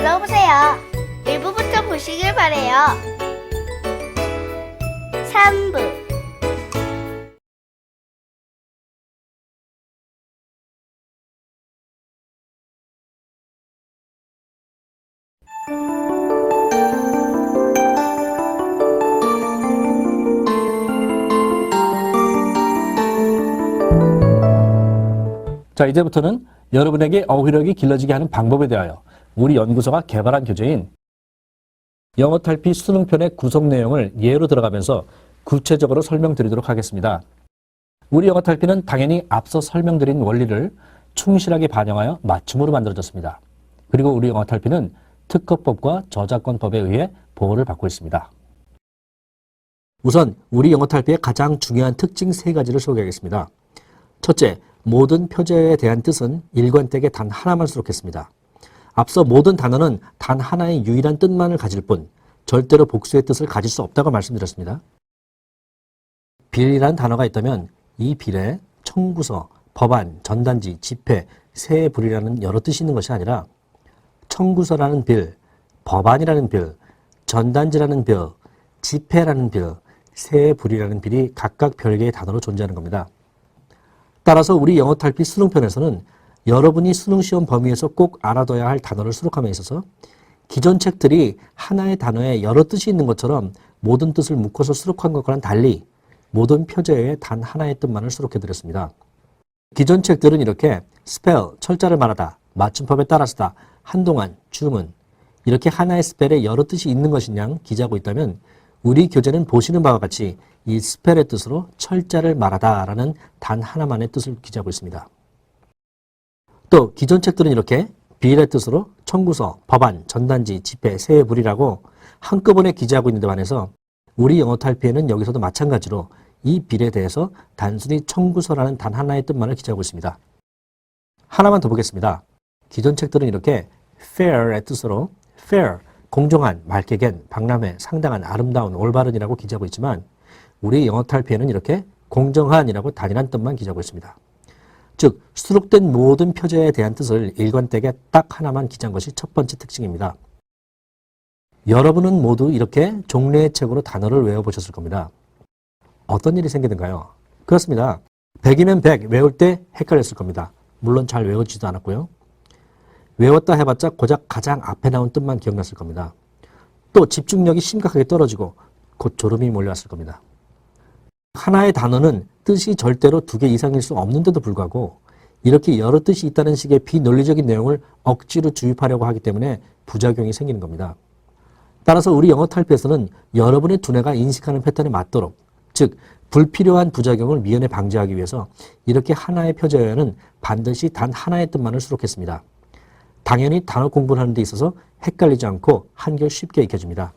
들어보세요. 1부부터 보시길 바래요. 3부. 자, 이제부터는 여러분에게 어휘력이 길러지게 하는 방법에 대하여 우리 연구소가 개발한 교재인 영어 탈피 수능편의 구성 내용을 예로 들어가면서 구체적으로 설명드리도록 하겠습니다. 우리 영어 탈피는 당연히 앞서 설명드린 원리를 충실하게 반영하여 맞춤으로 만들어졌습니다. 그리고 우리 영어 탈피는 특허법과 저작권법에 의해 보호를 받고 있습니다. 우선 우리 영어 탈피의 가장 중요한 특징 3가지를 소개하겠습니다. 첫째, 모든 표제에 대한 뜻은 일관되게 단 하나만 수록했습니다. 앞서 모든 단어는 단 하나의 유일한 뜻만을 가질 뿐 절대로 복수의 뜻을 가질 수 없다고 말씀드렸습니다. 빌이라는 단어가 있다면 이 빌에 청구서, 법안, 전단지, 집회, 새 불이라는 여러 뜻이 있는 것이 아니라 청구서라는 빌, 법안이라는 빌, 전단지라는 빌, 집회라는 빌, 새 불이라는 빌이 각각 별개의 단어로 존재하는 겁니다. 따라서 우리 영어 탈피 수능편에서는 여러분이 수능시험 범위에서 꼭 알아둬야 할 단어를 수록함에 있어서 기존 책들이 하나의 단어에 여러 뜻이 있는 것처럼 모든 뜻을 묶어서 수록한 것과는 달리 모든 표제에 단 하나의 뜻만을 수록해드렸습니다. 기존 책들은 이렇게 스펠, 철자를 말하다, 맞춤법에 따라서다, 한동안, 주문 이렇게 하나의 스펠에 여러 뜻이 있는 것인 양 기재하고 있다면 우리 교재는 보시는 바와 같이 이 스펠의 뜻으로 철자를 말하다 라는 단 하나만의 뜻을 기재하고 있습니다. 또 기존 책들은 이렇게 빌의 뜻으로 청구서, 법안, 전단지, 집회, 새 불이라고 한꺼번에 기재하고 있는 데 반해서 우리 영어 탈피에는 여기서도 마찬가지로 이 빌에 대해서 단순히 청구서라는 단 하나의 뜻만을 기재하고 있습니다. 하나만 더 보겠습니다. 기존 책들은 이렇게 fair의 뜻으로 fair, 공정한, 맑게 갠, 박람회, 상당한, 아름다운, 올바른이라고 기재하고 있지만 우리 영어 탈피에는 이렇게 공정한이라고 단일한 뜻만 기재하고 있습니다. 즉 수록된 모든 표제에 대한 뜻을 일관되게 딱 하나만 기재한 것이 첫 번째 특징입니다. 여러분은 모두 이렇게 종례의 책으로 단어를 외워보셨을 겁니다. 어떤 일이 생기는가요? 그렇습니다. 100이면 100 외울 때 헷갈렸을 겁니다. 물론 잘 외워지지도 않았고요. 외웠다 해봤자 고작 가장 앞에 나온 뜻만 기억났을 겁니다. 또 집중력이 심각하게 떨어지고 곧 졸음이 몰려왔을 겁니다. 하나의 단어는 뜻이 절대로 2개 이상일 수 없는데도 불구하고 이렇게 여러 뜻이 있다는 식의 비논리적인 내용을 억지로 주입하려고 하기 때문에 부작용이 생기는 겁니다. 따라서 우리 영어 탈피에서는 여러분의 두뇌가 인식하는 패턴에 맞도록, 즉 불필요한 부작용을 미연에 방지하기 위해서 이렇게 하나의 표제어에는 반드시 단 하나의 뜻만을 수록했습니다. 당연히 단어 공부를 하는 데 있어서 헷갈리지 않고 한결 쉽게 익혀집니다.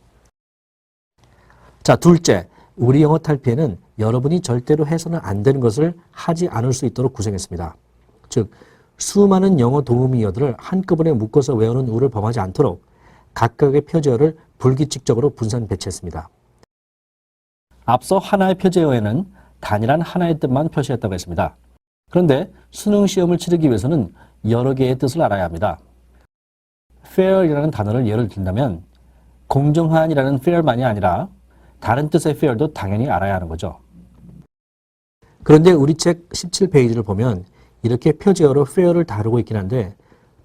자, 둘째, 우리 영어 탈피에는 여러분이 절대로 해서는 안 되는 것을 하지 않을 수 있도록 구성했습니다. 즉, 수많은 영어 도우미어들을 한꺼번에 묶어서 외우는 우를 범하지 않도록 각각의 표제어를 불규칙적으로 분산 배치했습니다. 앞서 하나의 표제어에는 단일한 하나의 뜻만 표시했다고 했습니다. 그런데 수능 시험을 치르기 위해서는 여러 개의 뜻을 알아야 합니다. fair이라는 단어를 예를 든다면 공정한이라는 fair만이 아니라 다른 뜻의 fair도 당연히 알아야 하는 거죠. 그런데 우리 책 17페이지를 보면 이렇게 표제어로 fair를 다루고 있긴 한데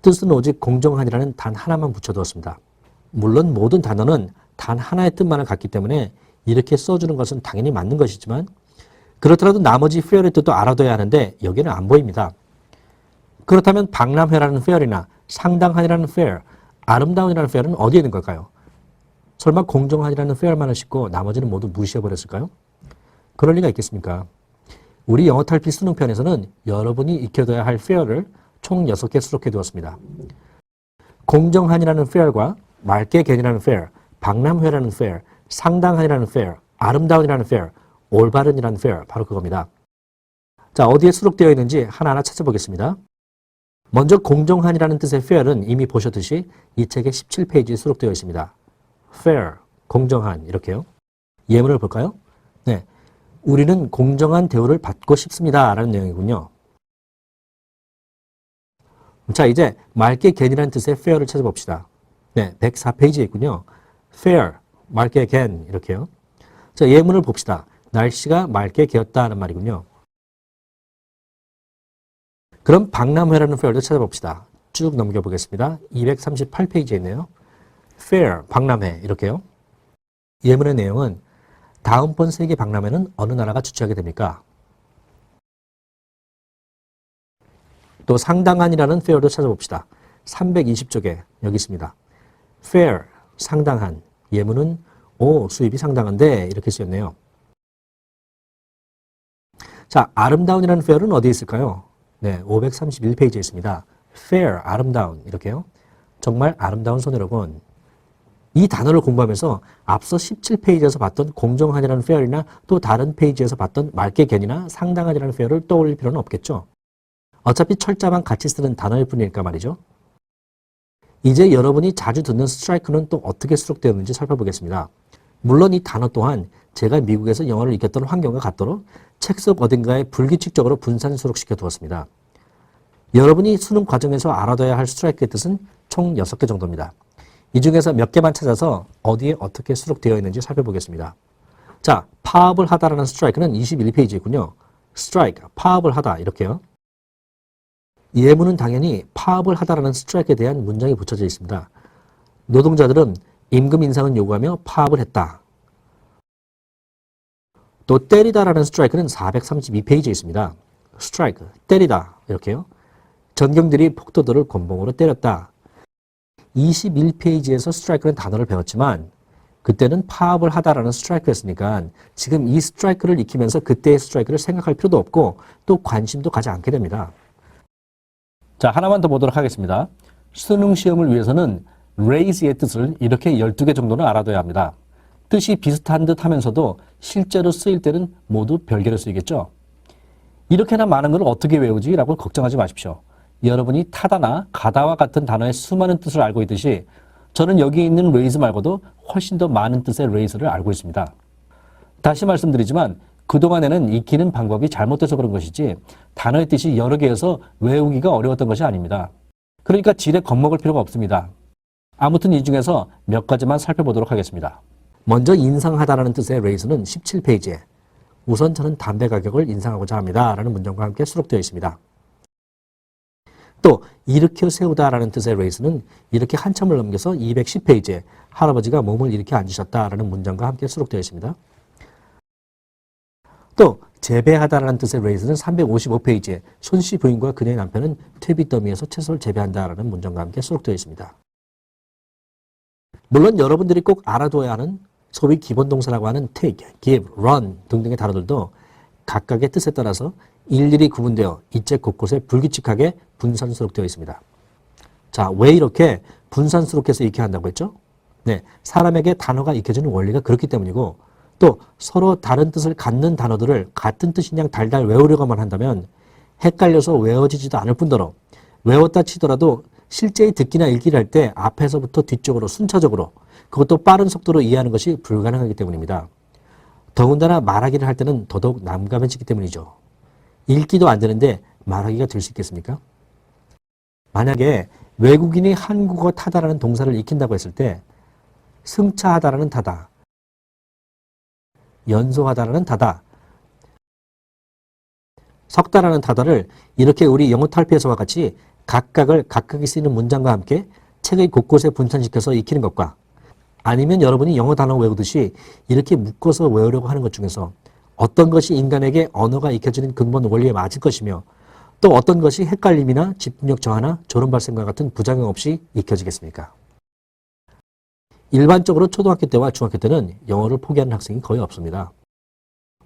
뜻은 오직 공정한이라는 단 하나만 붙여두었습니다. 물론 모든 단어는 단 하나의 뜻만을 갖기 때문에 이렇게 써주는 것은 당연히 맞는 것이지만 그렇더라도 나머지 fair의 뜻도 알아둬야 하는데 여기는 안 보입니다. 그렇다면 박람회라는 fair이나 상당한이라는 fair, 아름다운이라는 fair은 어디에 있는 걸까요? 설마 공정한이라는 fair만을 싣고 나머지는 모두 무시해버렸을까요? 그럴 리가 있겠습니까? 우리 영어 탈피 수능편에서는 여러분이 익혀둬야 할 fair를 총 6개 수록해 두었습니다. 공정한이라는 fair과 맑게 갠이라는 fair, 박람회라는 fair, 상당한이라는 fair, 아름다운이라는 fair, 올바른이라는 fair, 바로 그겁니다. 자, 어디에 수록되어 있는지 하나하나 찾아보겠습니다. 먼저 공정한이라는 뜻의 fair은 이미 보셨듯이 이 책의 17페이지에 수록되어 있습니다. fair, 공정한 이렇게요. 예문을 볼까요? 네, 우리는 공정한 대우를 받고 싶습니다 라는 내용이군요. 자, 이제 맑게 갠이라는 뜻의 fair를 찾아봅시다. 네, 104페이지에 있군요. fair, 맑게 갠 이렇게요. 자, 예문을 봅시다. 날씨가 맑게 개었다는 말이군요. 그럼 박람회라는 fair도 찾아봅시다. 쭉 넘겨보겠습니다. 238페이지에 있네요. fair, 박람회 이렇게요. 예문의 내용은 다음번 세계 박람회는 어느 나라가 주최하게 됩니까? 또 상당한이라는 fair도 찾아봅시다. 320쪽에 여기 있습니다. fair, 상당한. 예문은 수입이 상당한데 이렇게 쓰였네요. 자, 아름다운이라는 fair은 어디에 있을까요? 네, 531페이지에 있습니다. fair, 아름다운 이렇게요. 정말 아름다운 소녀로군. 이 단어를 공부하면서 앞서 17페이지에서 봤던 공정한이라는 fair이나 또 다른 페이지에서 봤던 맑게 갠이나 상당한이라는 fair를 떠올릴 필요는 없겠죠. 어차피 철자만 같이 쓰는 단어일 뿐이니까 말이죠. 이제 여러분이 자주 듣는 스트라이크는 또 어떻게 수록되었는지 살펴보겠습니다. 물론 이 단어 또한 제가 미국에서 영어를 익혔던 환경과 같도록 책 속 어딘가에 불규칙적으로 분산 수록시켜 두었습니다. 여러분이 수능 과정에서 알아둬야 할 스트라이크의 뜻은 총 6개 정도입니다. 이 중에서 몇 개만 찾아서 어디에 어떻게 수록되어 있는지 살펴보겠습니다. 자, 파업을 하다라는 스트라이크는 21페이지이군요. 스트라이크, 파업을 하다 이렇게요. 예문은 당연히 파업을 하다라는 스트라이크에 대한 문장이 붙여져 있습니다. 노동자들은 임금 인상을 요구하며 파업을 했다. 또 때리다라는 스트라이크는 432페이지에 있습니다. 스트라이크, 때리다 이렇게요. 전경들이 폭도들을 곤봉으로 때렸다. 21페이지에서 스트라이크는 단어를 배웠지만 그때는 파업을 하다라는 스트라이크였으니까 지금 이 스트라이크를 익히면서 그때의 스트라이크를 생각할 필요도 없고 또 관심도 가지 않게 됩니다. 자, 하나만 더 보도록 하겠습니다. 수능 시험을 위해서는 raise의 뜻을 이렇게 12개 정도는 알아둬야 합니다. 뜻이 비슷한 듯 하면서도 실제로 쓰일 때는 모두 별개로 쓰이겠죠. 이렇게나 많은 걸 어떻게 외우지? 라고 걱정하지 마십시오. 여러분이 타다나 가다와 같은 단어의 수많은 뜻을 알고 있듯이 저는 여기 있는 raise 말고도 훨씬 더 많은 뜻의 raise를 알고 있습니다. 다시 말씀드리지만 그동안에는 익히는 방법이 잘못돼서 그런 것이지 단어의 뜻이 여러 개여서 외우기가 어려웠던 것이 아닙니다. 그러니까 지레 겁먹을 필요가 없습니다. 아무튼 이 중에서 몇 가지만 살펴보도록 하겠습니다. 먼저 인상하다라는 뜻의 raise는 17페이지에 우선 저는 담배 가격을 인상하고자 합니다 라는 문장과 함께 수록되어 있습니다. 또 일으켜 세우다라는 뜻의 raise는 이렇게 한참을 넘겨서 210페이지에 할아버지가 몸을 일으켜 앉으셨다라는 문장과 함께 수록되어 있습니다. 또 재배하다라는 뜻의 raise는 355페이지에 손씨 부인과 그녀의 남편은 퇴비더미에서 채소를 재배한다라는 문장과 함께 수록되어 있습니다. 물론 여러분들이 꼭 알아둬야 하는 소위 기본 동사라고 하는 take, give, run 등등의 단어들도 각각의 뜻에 따라서 일일이 구분되어 이 책 곳곳에 불규칙하게 분산 수록되어 있습니다. 자, 왜 이렇게 분산 수록해서 익혀야 한다고 했죠? 네, 사람에게 단어가 익혀지는 원리가 그렇기 때문이고 또 서로 다른 뜻을 갖는 단어들을 같은 뜻인 양 달달 외우려고만 한다면 헷갈려서 외워지지도 않을 뿐더러 외웠다 치더라도 실제의 듣기나 읽기를 할 때 앞에서부터 뒤쪽으로 순차적으로 그것도 빠른 속도로 이해하는 것이 불가능하기 때문입니다. 더군다나 말하기를 할 때는 더더욱 난감해지기 때문이죠. 읽기도 안 되는데 말하기가 될 수 있겠습니까? 만약에 외국인이 한국어 타다라는 동사를 익힌다고 했을 때 승차하다라는 타다, 연소하다라는 타다, 석다라는 타다를 이렇게 우리 영어 탈피에서와 같이 각각이 쓰이는 문장과 함께 책의 곳곳에 분산시켜서 익히는 것과 아니면 여러분이 영어 단어 외우듯이 이렇게 묶어서 외우려고 하는 것 중에서 어떤 것이 인간에게 언어가 익혀지는 근본 원리에 맞을 것이며 또 어떤 것이 헷갈림이나 집중력 저하나 졸음 발생과 같은 부작용 없이 익혀지겠습니까? 일반적으로 초등학교 때와 중학교 때는 영어를 포기하는 학생이 거의 없습니다.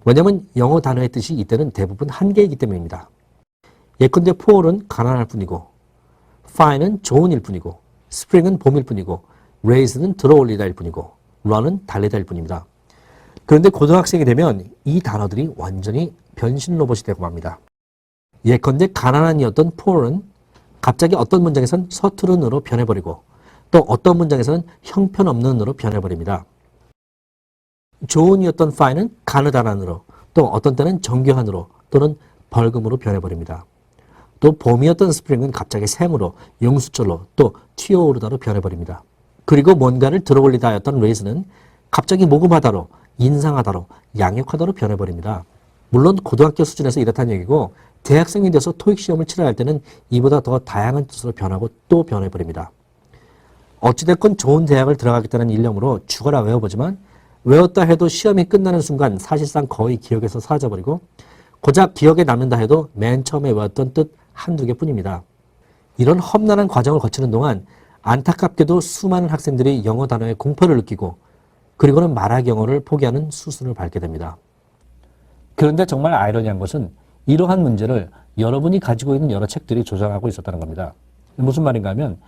왜냐하면 영어 단어의 뜻이 이때는 대부분 한 개이기 때문입니다. 예컨대 poor은 가난할 뿐이고 fine은 좋은 일 뿐이고 spring은 봄일 뿐이고 raise는 들어올리다일 뿐이고 run은 달리다일 뿐입니다. 그런데 고등학생이 되면 이 단어들이 완전히 변신 로봇이 되고 맙니다. 예컨대 가난한이었던 poor은 갑자기 어떤 문장에선 서투른으로 변해버리고 또 어떤 문장에서는 형편없는으로 변해버립니다. 좋은이었던 fine은 가느다란으로 또 어떤 때는 정교한으로 또는 벌금으로 변해버립니다. 또 봄이었던 spring은 갑자기 샘으로 용수철로 또 튀어오르다로 변해버립니다. 그리고 뭔가를 들어올리다 하였던 raise는 갑자기 모금하다로, 인상하다로, 양육하다로 변해버립니다. 물론 고등학교 수준에서 이렇다는 얘기고 대학생이 돼서 토익 시험을 치러야 할 때는 이보다 더 다양한 뜻으로 변하고 또 변해버립니다. 어찌됐건 좋은 대학을 들어가겠다는 일념으로 죽어라 외워보지만 외웠다 해도 시험이 끝나는 순간 사실상 거의 기억에서 사라져버리고 고작 기억에 남는다 해도 맨 처음에 외웠던 뜻 한두 개뿐입니다. 이런 험난한 과정을 거치는 동안 안타깝게도 수많은 학생들이 영어 단어에 공포를 느끼고 그리고는 말하기 영어를 포기하는 수순을 밟게 됩니다. 그런데 정말 아이러니한 것은 이러한 문제를 여러분이 가지고 있는 여러 책들이 조장하고 있었다는 겁니다. 무슨 말인가 하면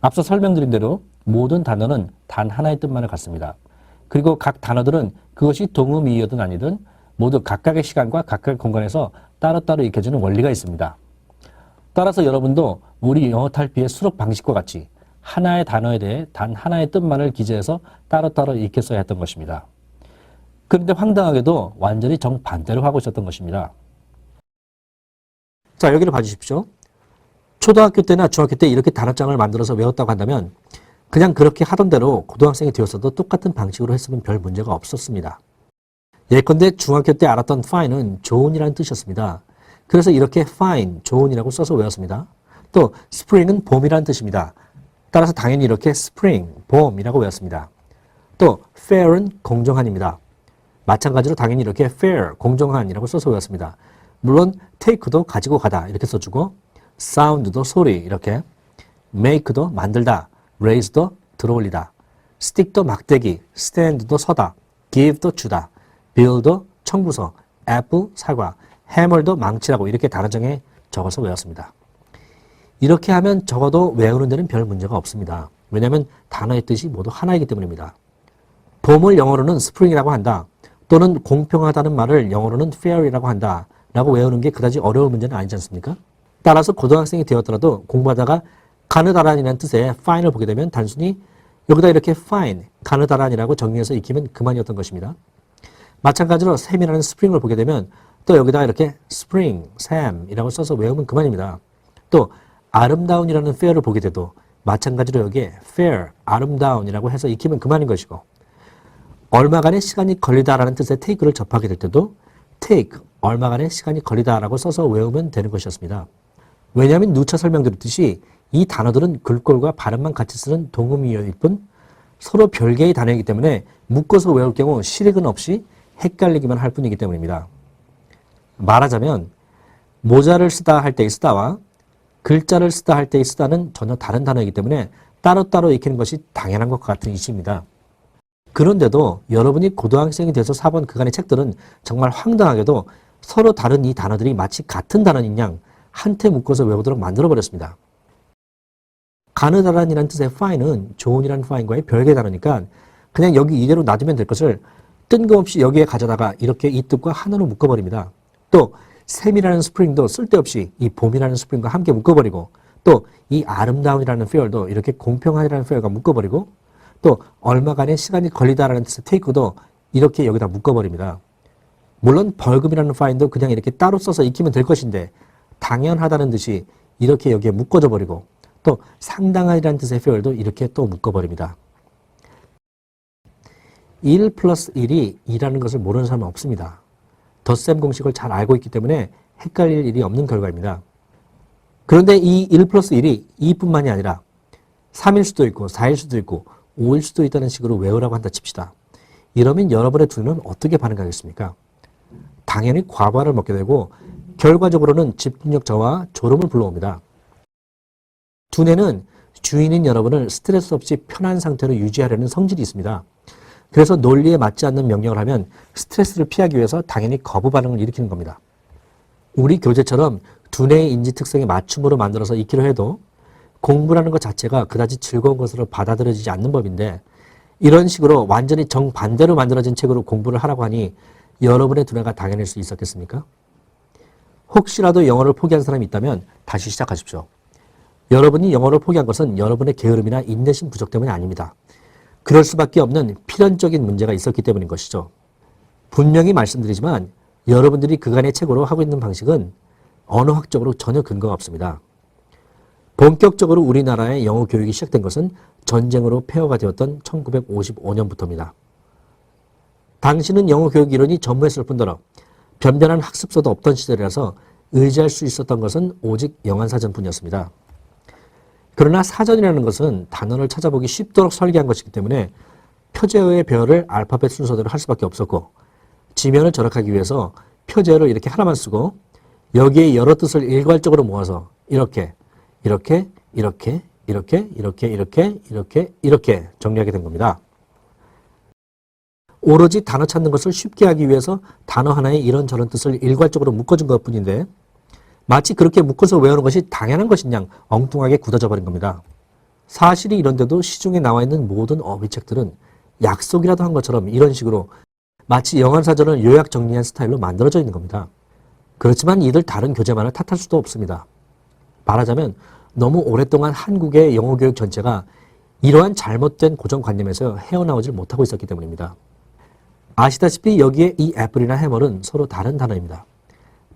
앞서 설명드린 대로 모든 단어는 단 하나의 뜻만을 갖습니다. 그리고 각 단어들은 그것이 동음이어든 아니든 모두 각각의 시간과 각각의 공간에서 따로따로 익혀지는 원리가 있습니다. 따라서 여러분도 우리 영어 탈피의 수록 방식과 같이 하나의 단어에 대해 단 하나의 뜻만을 기재해서 따로따로 익혀 써야 했던 것입니다. 그런데 황당하게도 완전히 정반대로 하고 있었던 것입니다. 자, 여기를 봐주십시오. 초등학교 때나 중학교 때 이렇게 단어장을 만들어서 외웠다고 한다면 그냥 그렇게 하던 대로 고등학생이 되었어도 똑같은 방식으로 했으면 별 문제가 없었습니다. 예컨대 중학교 때 알았던 fine은 좋은이라는 뜻이었습니다. 그래서 이렇게 fine, 좋은이라고 써서 외웠습니다. 또 spring은 봄이라는 뜻입니다. 따라서 당연히 이렇게 spring, 봄이라고 외웠습니다. 또 fair은 공정한입니다. 마찬가지로 당연히 이렇게 fair, 공정한이라고 써서 외웠습니다. 물론 take도 가지고 가다 이렇게 써주고 sound도 소리 이렇게 make도 만들다, raise도 들어올리다, stick도 막대기, stand도 서다, give도 주다, build도 청구서, apple 사과, hammer도 망치라고 이렇게 단어장에 적어서 외웠습니다. 이렇게 하면 적어도 외우는 데는 별 문제가 없습니다. 왜냐하면 단어의 뜻이 모두 하나이기 때문입니다. 봄을 영어로는 spring이라고 한다. 또는 공평하다는 말을 영어로는 fair이라고 한다. 라고 외우는 게 그다지 어려운 문제는 아니지 않습니까? 따라서 고등학생이 되었더라도 공부하다가 가느다란이라는 뜻의 fine을 보게 되면 단순히 여기다 이렇게 fine, 가느다란이라고 정리해서 익히면 그만이었던 것입니다. 마찬가지로 샘이라는 spring을 보게 되면 또 여기다 이렇게 spring, 샘이라고 써서 외우면 그만입니다. 또 아름다운이라는 fair를 보게 돼도 마찬가지로 여기에 fair, 아름다운이라고 해서 익히면 그만인 것이고 얼마간의 시간이 걸리다라는 뜻의 take를 접하게 될 때도 take, 얼마간의 시간이 걸리다라고 써서 외우면 되는 것이었습니다. 왜냐하면 누차 설명드렸듯이 이 단어들은 글꼴과 발음만 같이 쓰는 동음이어일 뿐 서로 별개의 단어이기 때문에 묶어서 외울 경우 실익은 없이 헷갈리기만 할 뿐이기 때문입니다. 말하자면 모자를 쓰다 할 때의 쓰다와 글자를 쓰다 할 때의 쓰다는 전혀 다른 단어이기 때문에 따로따로 익히는 것이 당연한 것 같은 이치입니다. 그런데도 여러분이 고등학생이 돼서 사본 그간의 책들은 정말 황당하게도 서로 다른 이 단어들이 마치 같은 단어인 양 한테 묶어서 외우도록 만들어버렸습니다. 가느다란이라는 뜻의 fine은 좋은이라는 fine과의 별개의 단어니까 그냥 여기 이대로 놔두면 될 것을 뜬금없이 여기에 가져다가 이렇게 이 뜻과 하나로 묶어버립니다. 또 샘이라는 스프링도 쓸데없이 이 봄이라는 스프링과 함께 묶어버리고 또 이 아름다운이라는 fair도 이렇게 공평한이라는 fair과 묶어버리고 또 얼마간의 시간이 걸리다라는 뜻의 take도 이렇게 여기다 묶어버립니다. 물론 벌금이라는 fine도 그냥 이렇게 따로 써서 익히면 될 것인데 당연하다는 듯이 이렇게 여기에 묶어져 버리고 또 상당한이라는 뜻의 fair도 이렇게 또 묶어버립니다. 1 플러스 1이 2라는 것을 모르는 사람은 없습니다. 덧셈 공식을 잘 알고 있기 때문에 헷갈릴 일이 없는 결과입니다. 그런데 이 1 플러스 1이 2뿐만이 아니라 3일 수도 있고 4일 수도 있고 5일 수도 있다는 식으로 외우라고 한다 칩시다. 이러면 여러분의 두뇌는 어떻게 반응하겠습니까? 당연히 과부하를 먹게 되고 결과적으로는 집중력 저하와 졸음을 불러옵니다. 두뇌는 주인인 여러분을 스트레스 없이 편한 상태로 유지하려는 성질이 있습니다. 그래서 논리에 맞지 않는 명령을 하면 스트레스를 피하기 위해서 당연히 거부 반응을 일으키는 겁니다. 우리 교재처럼 두뇌의 인지 특성에 맞춤으로 만들어서 익히려 해도 공부라는 것 자체가 그다지 즐거운 것으로 받아들여지지 않는 법인데 이런 식으로 완전히 정반대로 만들어진 책으로 공부를 하라고 하니 여러분의 두뇌가 당연할 수 있었겠습니까? 혹시라도 영어를 포기한 사람이 있다면 다시 시작하십시오. 여러분이 영어를 포기한 것은 여러분의 게으름이나 인내심 부족 때문이 아닙니다. 그럴 수밖에 없는 필연적인 문제가 있었기 때문인 것이죠. 분명히 말씀드리지만 여러분들이 그간의 책으로 하고 있는 방식은 언어학적으로 전혀 근거가 없습니다. 본격적으로 우리나라의 영어 교육이 시작된 것은 전쟁으로 폐허가 되었던 1955년부터입니다. 당시는 영어 교육 이론이 전무했을 뿐더러 변변한 학습서도 없던 시절이라서 의지할 수 있었던 것은 오직 영안사전뿐이었습니다. 그러나 사전이라는 것은 단어를 찾아보기 쉽도록 설계한 것이기 때문에 표제어의 배열을 알파벳 순서대로 할 수밖에 없었고 지면을 절약하기 위해서 표제어를 이렇게 하나만 쓰고 여기에 여러 뜻을 일괄적으로 모아서 이렇게 정리하게 된 겁니다. 오로지 단어 찾는 것을 쉽게 하기 위해서 단어 하나에 이런저런 뜻을 일괄적으로 묶어준 것뿐인데 마치 그렇게 묶어서 외우는 것이 당연한 것인 양 엉뚱하게 굳어져 버린 겁니다. 사실이 이런데도 시중에 나와 있는 모든 어휘책들은 약속이라도 한 것처럼 이런 식으로 마치 영안사전을 요약 정리한 스타일로 만들어져 있는 겁니다. 그렇지만 이들 다른 교재만을 탓할 수도 없습니다. 말하자면 너무 오랫동안 한국의 영어 교육 전체가 이러한 잘못된 고정관념에서 헤어나오질 못하고 있었기 때문입니다. 아시다시피 여기에 이 애플이나 해머는 서로 다른 단어입니다.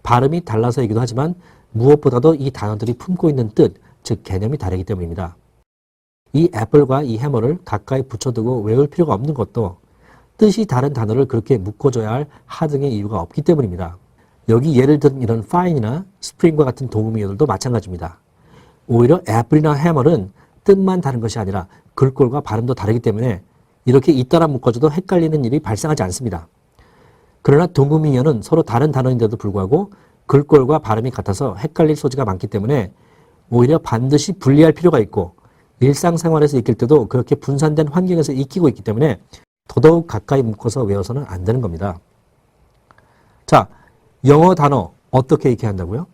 발음이 달라서이기도 하지만 무엇보다도 이 단어들이 품고 있는 뜻, 즉 개념이 다르기 때문입니다. 이 애플과 이 해머를 가까이 붙여두고 외울 필요가 없는 것도 뜻이 다른 단어를 그렇게 묶어줘야 할 하등의 이유가 없기 때문입니다. 여기 예를 든 이런 fine이나 spring과 같은 동음이어들도 마찬가지입니다. 오히려 애플이나 해머는 뜻만 다른 것이 아니라 글꼴과 발음도 다르기 때문에 이렇게 잇따라 묶어줘도 헷갈리는 일이 발생하지 않습니다. 그러나 동음이어는 서로 다른 단어인데도 불구하고 글꼴과 발음이 같아서 헷갈릴 소지가 많기 때문에 오히려 반드시 분리할 필요가 있고 일상생활에서 익힐 때도 그렇게 분산된 환경에서 익히고 있기 때문에 더더욱 가까이 묶어서 외워서는 안 되는 겁니다. 자, 영어 단어 어떻게 익혀야 한다고요?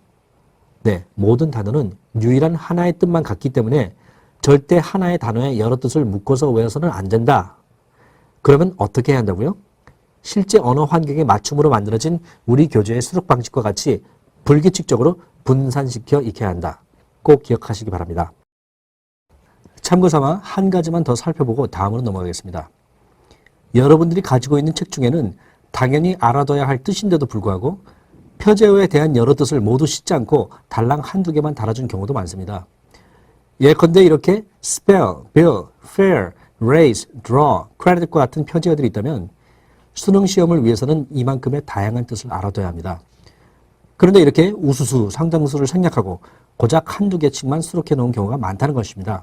네, 모든 단어는 유일한 하나의 뜻만 같기 때문에 절대 하나의 단어에 여러 뜻을 묶어서 외워서는 안 된다. 그러면 어떻게 해야 한다고요? 실제 언어 환경에 맞춤으로 만들어진 우리 교재의 수록 방식과 같이 불규칙적으로 분산시켜 익혀야 한다. 꼭 기억하시기 바랍니다. 참고삼아 한 가지만 더 살펴보고 다음으로 넘어가겠습니다. 여러분들이 가지고 있는 책 중에는 당연히 알아둬야 할 뜻인데도 불구하고 표제어에 대한 여러 뜻을 모두 씻지 않고 달랑 한두 개만 달아준 경우도 많습니다. 예컨대 이렇게 spell, bill, fair, raise, draw, credit과 같은 표제어들이 있다면 수능 시험을 위해서는 이만큼의 다양한 뜻을 알아둬야 합니다. 그런데 이렇게 우수수 상당수를 생략하고 고작 한두 개씩만 수록해 놓은 경우가 많다는 것입니다.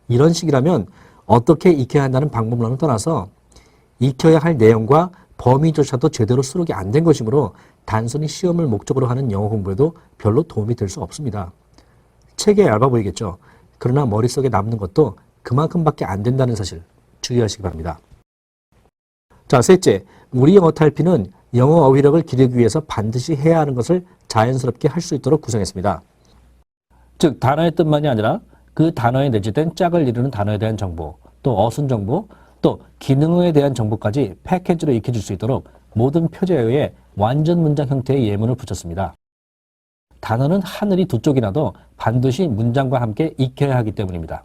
이런 식이라면 어떻게 익혀야 한다는 방법론을 떠나서 익혀야 할 내용과 범위조차도 제대로 수록이 안 된 것이므로 단순히 시험을 목적으로 하는 영어 공부에도 별로 도움이 될 수 없습니다. 책에 얇아 보이겠죠. 그러나 머릿속에 남는 것도 그만큼밖에 안 된다는 사실 주의하시기 바랍니다. 자, 셋째, 우리 영어 탈피는 영어 어휘력을 기르기 위해서 반드시 해야 하는 것을 자연스럽게 할 수 있도록 구성했습니다. 즉, 단어의 뜻만이 아니라 그 단어에 내재된 짝을 이루는 단어에 대한 정보, 또 어순 정보, 또 기능어에 대한 정보까지 패키지로 익혀줄 수 있도록 모든 표제어에 완전 문장 형태의 예문을 붙였습니다. 단어는 하늘이 두 쪽이나도 반드시 문장과 함께 익혀야 하기 때문입니다.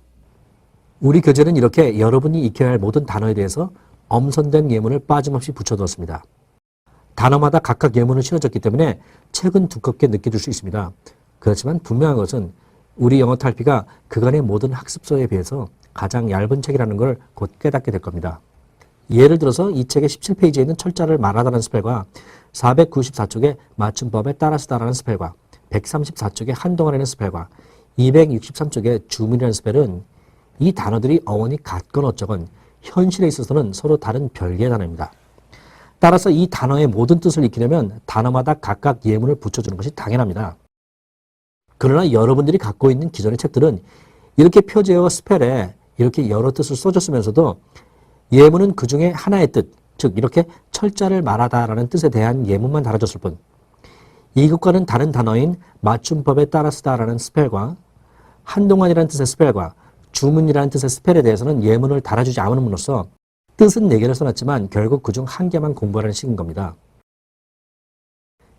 우리 교재는 이렇게 여러분이 익혀야 할 모든 단어에 대해서 엄선된 예문을 빠짐없이 붙여두었습니다. 단어마다 각각 예문을 실어줬기 때문에 책은 두껍게 느껴질 수 있습니다. 그렇지만 분명한 것은 우리 영어 탈피가 그간의 모든 학습서에 비해서 가장 얇은 책이라는 걸 곧 깨닫게 될 겁니다. 예를 들어서 이 책의 17페이지에 있는 철자를 말하다라는 스펠과 494쪽의 맞춤법에 따라서다라는 스펠과 134쪽의 한동안이라는 스펠과 263쪽의 주문이라는 스펠은 이 단어들이 어원이 같건 어쩌건 현실에 있어서는 서로 다른 별개의 단어입니다. 따라서 이 단어의 모든 뜻을 익히려면 단어마다 각각 예문을 붙여주는 것이 당연합니다. 그러나 여러분들이 갖고 있는 기존의 책들은 이렇게 표제어와 스펠에 이렇게 여러 뜻을 써줬으면서도 예문은 그 중에 하나의 뜻, 즉 이렇게 철자를 말하다라는 뜻에 대한 예문만 달아줬을 뿐 이것과는 다른 단어인 맞춤법에 따라서다라는 스펠과 한동안이라는 뜻의 스펠과 주문이라는 뜻의 스펠에 대해서는 예문을 달아주지 않음으로써 뜻은 4개를 써놨지만 결국 그중 한 개만 공부하라는 식인 겁니다.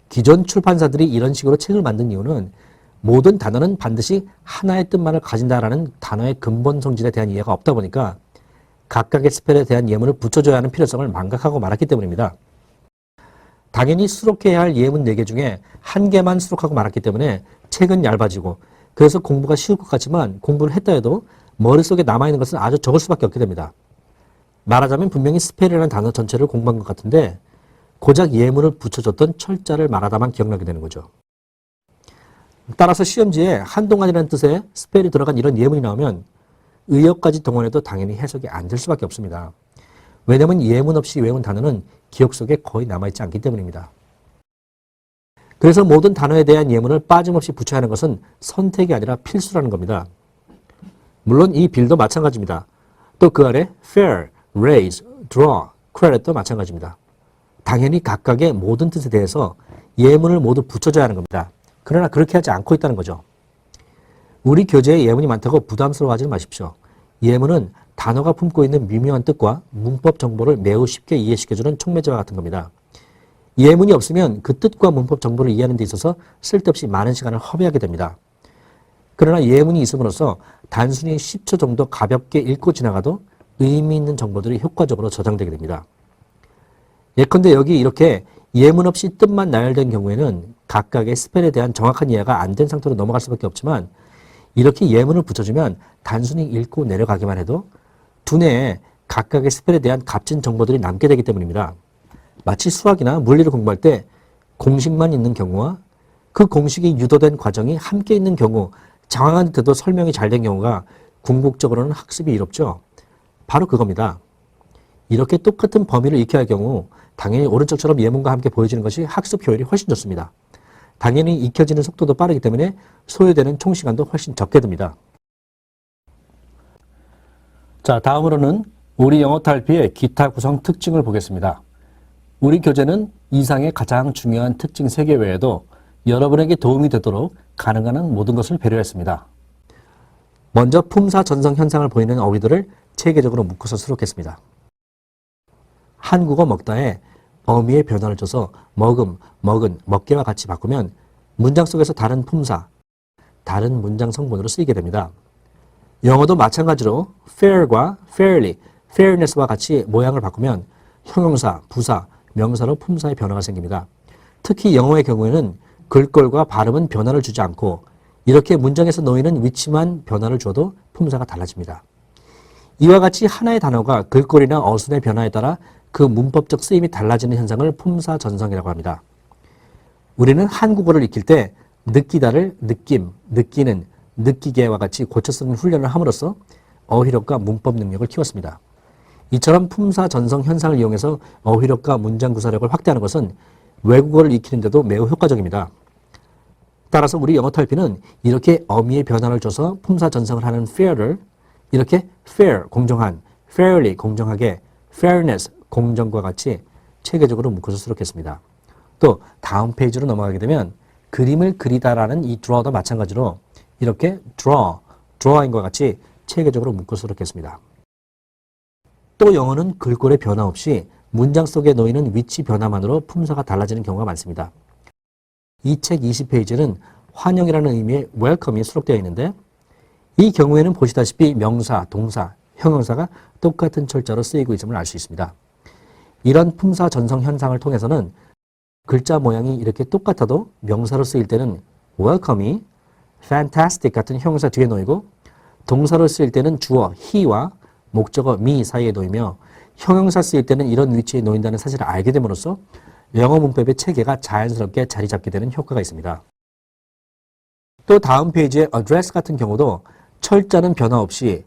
기존 출판사들이 이런 식으로 책을 만든 이유는 모든 단어는 반드시 하나의 뜻만을 가진다라는 단어의 근본 성질에 대한 이해가 없다 보니까 각각의 스펠에 대한 예문을 붙여줘야 하는 필요성을 망각하고 말았기 때문입니다. 당연히 수록해야 할 예문 4개 중에 한 개만 수록하고 말았기 때문에 책은 얇아지고 그래서 공부가 쉬울 것 같지만 공부를 했다 해도 머릿속에 남아있는 것은 아주 적을 수밖에 없게 됩니다. 말하자면 분명히 스펠이라는 단어 전체를 공부한 것 같은데 고작 예문을 붙여줬던 철자를 말하다만 기억나게 되는 거죠. 따라서 시험지에 한동안이라는 뜻의 스펠이 들어간 이런 예문이 나오면 의역까지 동원해도 당연히 해석이 안 될 수밖에 없습니다. 왜냐하면 예문 없이 외운 단어는 기억 속에 거의 남아있지 않기 때문입니다. 그래서 모든 단어에 대한 예문을 빠짐없이 붙여야 하는 것은 선택이 아니라 필수라는 겁니다. 물론 이 빌도 마찬가지입니다. 또 그 아래 fair, raise, draw, credit도 마찬가지입니다. 당연히 각각의 모든 뜻에 대해서 예문을 모두 붙여줘야 하는 겁니다. 그러나 그렇게 하지 않고 있다는 거죠. 우리 교재에 예문이 많다고 부담스러워하지 마십시오. 예문은 단어가 품고 있는 미묘한 뜻과 문법 정보를 매우 쉽게 이해시켜주는 촉매제와 같은 겁니다. 예문이 없으면 그 뜻과 문법 정보를 이해하는 데 있어서 쓸데없이 많은 시간을 허비하게 됩니다. 그러나 예문이 있음으로써 단순히 10초 정도 가볍게 읽고 지나가도 의미 있는 정보들이 효과적으로 저장되게 됩니다. 예컨대 여기 이렇게 예문 없이 뜻만 나열된 경우에는 각각의 스펠에 대한 정확한 이해가 안 된 상태로 넘어갈 수밖에 없지만 이렇게 예문을 붙여주면 단순히 읽고 내려가기만 해도 두뇌에 각각의 스펠에 대한 값진 정보들이 남게 되기 때문입니다. 마치 수학이나 물리를 공부할 때 공식만 있는 경우와 그 공식이 유도된 과정이 함께 있는 경우, 장황한 듯해도 설명이 잘 된 경우가 궁극적으로는 학습이 이롭죠. 바로 그겁니다. 이렇게 똑같은 범위를 익혀야 할 경우 당연히 오른쪽처럼 예문과 함께 보여지는 것이 학습 효율이 훨씬 좋습니다. 당연히 익혀지는 속도도 빠르기 때문에 소요되는 총시간도 훨씬 적게 듭니다. 자, 다음으로는 우리 영어 탈피의 기타 구성 특징을 보겠습니다. 우리 교재는 이상의 가장 중요한 특징 3개 외에도 여러분에게 도움이 되도록 가능한 한 모든 것을 배려했습니다. 먼저 품사 전성 현상을 보이는 어휘들을 체계적으로 묶어서 수록했습니다. 한국어 먹다에 어미의 변화를 줘서 먹음, 먹은, 먹게와 같이 바꾸면 문장 속에서 다른 품사, 다른 문장 성분으로 쓰이게 됩니다. 영어도 마찬가지로 fair과 fairly, fairness와 같이 모양을 바꾸면 형용사, 부사, 명사로 품사의 변화가 생깁니다. 특히 영어의 경우에는 글꼴과 발음은 변화를 주지 않고 이렇게 문장에서 놓이는 위치만 변화를 줘도 품사가 달라집니다. 이와 같이 하나의 단어가 글꼴이나 어순의 변화에 따라 그 문법적 쓰임이 달라지는 현상을 품사 전성이라고 합니다. 우리는 한국어를 익힐 때 느끼다를 느낌, 느끼는, 느끼게와 같이 고쳐 쓰는 훈련을 함으로써 어휘력과 문법 능력을 키웠습니다. 이처럼 품사 전성 현상을 이용해서 어휘력과 문장 구사력을 확대하는 것은 외국어를 익히는데도 매우 효과적입니다. 따라서 우리 영어 탈피는 이렇게 어미의 변화를 줘서 품사 전성을 하는 fair를 이렇게 fair, 공정한, fairly, 공정하게, fairness, 공정과 같이 체계적으로 묶어서 수록했습니다. 또 다음 페이지로 넘어가게 되면 그림을 그리다라는 이 draw도 마찬가지로 이렇게 draw, drawing과 같이 체계적으로 묶어서 수록했습니다. 또 영어는 글꼴의 변화 없이 문장 속에 놓이는 위치 변화만으로 품사가 달라지는 경우가 많습니다. 이 책 20페이지는 환영이라는 의미의 welcome이 수록되어 있는데 이 경우에는 보시다시피 명사, 동사, 형용사가 똑같은 철자로 쓰이고 있음을 알 수 있습니다. 이런 품사 전성 현상을 통해서는 글자 모양이 이렇게 똑같아도 명사로 쓰일 때는 welcome이 fantastic 같은 형용사 뒤에 놓이고 동사로 쓰일 때는 주어 he와 목적어 me 사이에 놓이며 형용사 쓰일 때는 이런 위치에 놓인다는 사실을 알게 됨으로써 영어 문법의 체계가 자연스럽게 자리 잡게 되는 효과가 있습니다. 또 다음 페이지의 address 같은 경우도 철자는 변화 없이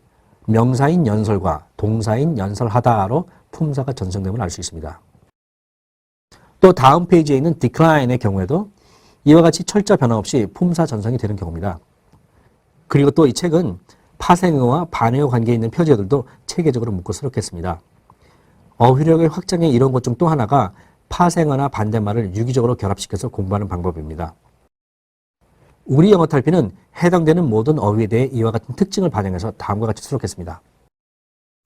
명사인 연설과 동사인 연설하다로 품사가 전성됨을 알 수 있습니다. 또 다음 페이지에 있는 decline의 경우에도 이와 같이 철자 변화 없이 품사 전성이 되는 경우입니다. 그리고 또 이 책은 파생어와 반의어 관계에 있는 표제들도 체계적으로 묶어 수록했습니다. 어휘력의 확장에 이런 것 중 또 하나가 파생어나 반대말을 유기적으로 결합시켜서 공부하는 방법입니다. 우리 영어 탈피는 해당되는 모든 어휘에 대해 이와 같은 특징을 반영해서 다음과 같이 수록했습니다.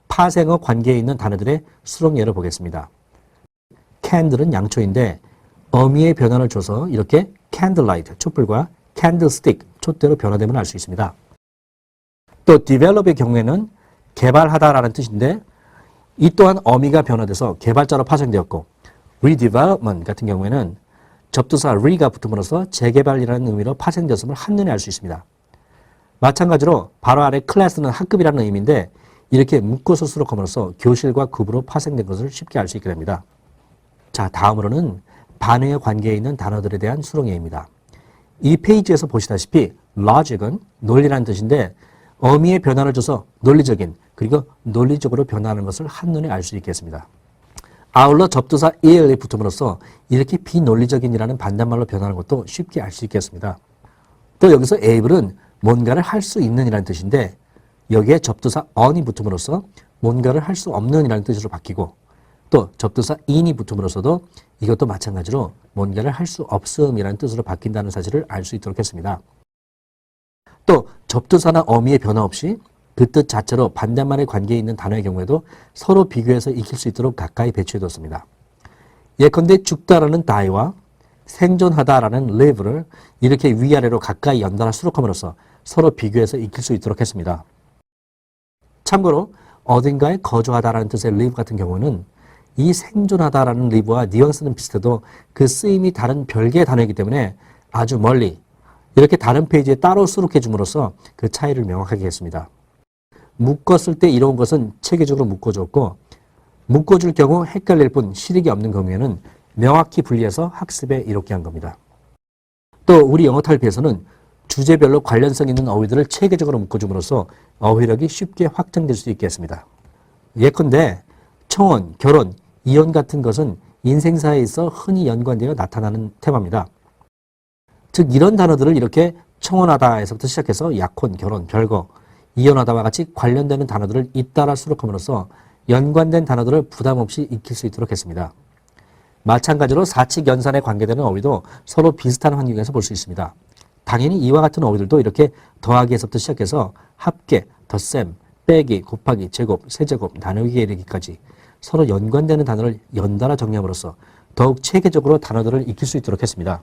파생어 관계에 있는 단어들의 수록 예를 보겠습니다. candle은 양초인데 어미의 변화를 줘서 이렇게 candlelight, 촛불과 candlestick, 촛대로 변화됨을 알 수 있습니다. 또 develop의 경우에는 개발하다라는 뜻인데 이 또한 어미가 변화돼서 개발자로 파생되었고 redevelopment 같은 경우에는 접두사 re가 붙음으로써 재개발이라는 의미로 파생되었음을 한눈에 알 수 있습니다. 마찬가지로 바로 아래 클래스는 학급이라는 의미인데 이렇게 묶어서 수록함으로써 교실과 급으로 파생된 것을 쉽게 알 수 있게 됩니다. 자, 다음으로는 반응의 관계에 있는 단어들에 대한 수록 예입니다. 이 페이지에서 보시다시피 logic은 논리라는 뜻인데 어미의 변화를 줘서 논리적인 그리고 논리적으로 변화하는 것을 한눈에 알 수 있겠습니다. 아울러 접두사 ill이 붙음으로써 이렇게 비논리적인이라는 반대말로 변하는 것도 쉽게 알 수 있겠습니다. 또 여기서 able은 뭔가를 할 수 있는 이라는 뜻인데 여기에 접두사 on이 붙음으로써 뭔가를 할 수 없는 이라는 뜻으로 바뀌고 또 접두사 in이 붙음으로써도 이것도 마찬가지로 뭔가를 할 수 없음이라는 뜻으로 바뀐다는 사실을 알 수 있도록 했습니다. 또 접두사나 어미의 변화 없이 그 뜻 자체로 반대말의 관계에 있는 단어의 경우에도 서로 비교해서 익힐 수 있도록 가까이 배치해뒀습니다. 예컨대 죽다라는 die와 생존하다라는 live를 이렇게 위아래로 가까이 연달아 수록함으로써 서로 비교해서 익힐 수 있도록 했습니다. 참고로 어딘가에 거주하다라는 뜻의 live 같은 경우는 이 생존하다라는 live와 뉘앙스는 비슷해도 그 쓰임이 다른 별개의 단어이기 때문에 아주 멀리 이렇게 다른 페이지에 따로 수록해 줌으로써 그 차이를 명확하게 했습니다. 묶었을 때 이로운 것은 체계적으로 묶어줬고 묶어줄 경우 헷갈릴 뿐 실익이 없는 경우에는 명확히 분리해서 학습에 이롭게 한 겁니다. 또 우리 영어 탈피에서는 주제별로 관련성 있는 어휘들을 체계적으로 묶어줌으로써 어휘력이 쉽게 확장될 수 있게 했습니다. 예컨대 청혼, 결혼, 이혼 같은 것은 인생사에 있어 흔히 연관되어 나타나는 테마입니다. 즉 이런 단어들을 이렇게 청혼하다에서부터 시작해서 약혼, 결혼, 별거, 이혼하다와 같이 관련되는 단어들을 잇따라 수록함으로써 연관된 단어들을 부담 없이 익힐 수 있도록 했습니다. 마찬가지로 사칙 연산에 관계되는 어휘도 서로 비슷한 환경에서 볼 수 있습니다. 당연히 이와 같은 어휘들도 이렇게 더하기에서부터 시작해서 합계, 덧셈, 빼기, 곱하기, 제곱, 세제곱, 나누기에 이르기까지 서로 연관되는 단어를 연달아 정리함으로써 더욱 체계적으로 단어들을 익힐 수 있도록 했습니다.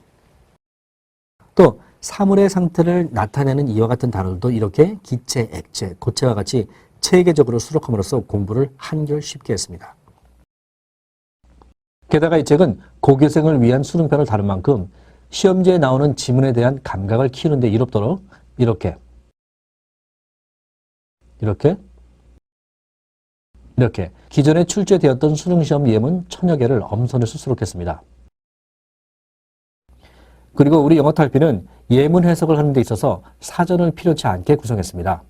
또 사물의 상태를 나타내는 이와 같은 단어들도 이렇게 기체, 액체, 고체와 같이 체계적으로 수록함으로써 공부를 한결 쉽게 했습니다. 게다가 이 책은 고교생을 위한 수능편을 다룬 만큼 시험지에 나오는 지문에 대한 감각을 키우는 데 이롭도록 이렇게 기존에 출제되었던 수능시험 예문 1000여 개를 엄선해서 수록했습니다. 그리고 우리 영어 탈피는 예문 해석을 하는 데 있어서 사전을 필요치 않게 구성했습니다.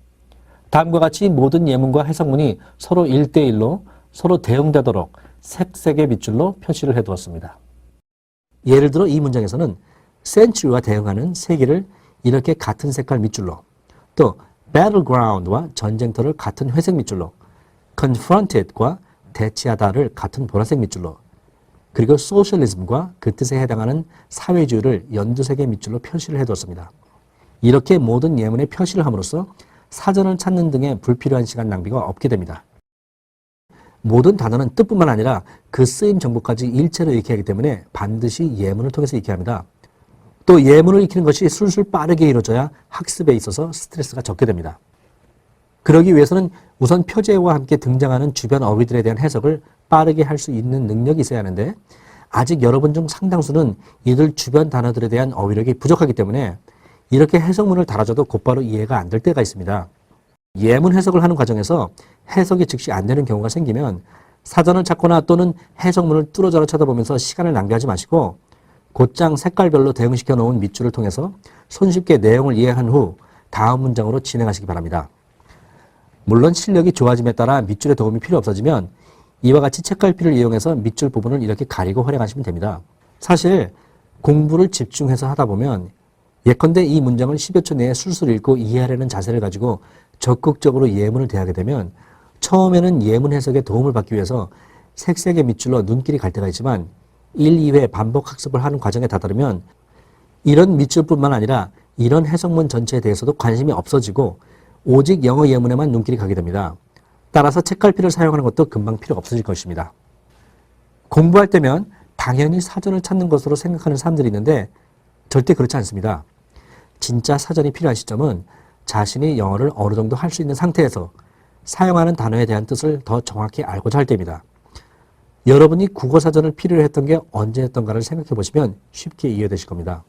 다음과 같이 모든 예문과 해석문이 서로 1대1로 서로 대응되도록 색색의 밑줄로 표시를 해두었습니다. 예를 들어 이 문장에서는 century와 대응하는 세기를 이렇게 같은 색깔 밑줄로, 또 battleground와 전쟁터를 같은 회색 밑줄로, confronted과 대치하다를 같은 보라색 밑줄로, 그리고 socialism과 그 뜻에 해당하는 사회주의를 연두색의 밑줄로 표시를 해두었습니다. 이렇게 모든 예문에 표시를 함으로써 사전을 찾는 등의 불필요한 시간 낭비가 없게 됩니다. 모든 단어는 뜻뿐만 아니라 그 쓰임 정보까지 일체로 익혀야 하기 때문에 반드시 예문을 통해서 익혀야 합니다. 또 예문을 익히는 것이 술술 빠르게 이루어져야 학습에 있어서 스트레스가 적게 됩니다. 그러기 위해서는 우선 표제와 함께 등장하는 주변 어휘들에 대한 해석을 빠르게 할 수 있는 능력이 있어야 하는데 아직 여러분 중 상당수는 이들 주변 단어들에 대한 어휘력이 부족하기 때문에 이렇게 해석문을 달아줘도 곧바로 이해가 안 될 때가 있습니다. 예문 해석을 하는 과정에서 해석이 즉시 안 되는 경우가 생기면 사전을 찾거나 또는 해석문을 뚫어져라 쳐다보면서 시간을 낭비하지 마시고 곧장 색깔별로 대응시켜 놓은 밑줄을 통해서 손쉽게 내용을 이해한 후 다음 문장으로 진행하시기 바랍니다. 물론 실력이 좋아짐에 따라 밑줄의 도움이 필요 없어지면 이와 같이 책갈피를 이용해서 밑줄 부분을 이렇게 가리고 활용하시면 됩니다. 사실 공부를 집중해서 하다 보면 예컨대 이 문장을 10여 초 내에 술술 읽고 이해하려는 자세를 가지고 적극적으로 예문을 대하게 되면 처음에는 예문 해석에 도움을 받기 위해서 색색의 밑줄로 눈길이 갈 때가 있지만 1, 2회 반복 학습을 하는 과정에 다다르면 이런 밑줄뿐만 아니라 이런 해석문 전체에 대해서도 관심이 없어지고 오직 영어 예문에만 눈길이 가게 됩니다. 따라서 책갈피를 사용하는 것도 금방 필요 없어질 것입니다. 공부할 때면 당연히 사전을 찾는 것으로 생각하는 사람들이 있는데 절대 그렇지 않습니다. 진짜 사전이 필요한 시점은 자신이 영어를 어느 정도 할 수 있는 상태에서 사용하는 단어에 대한 뜻을 더 정확히 알고자 할 때입니다. 여러분이 국어사전을 필요로 했던 게 언제였던가를 생각해 보시면 쉽게 이해되실 겁니다.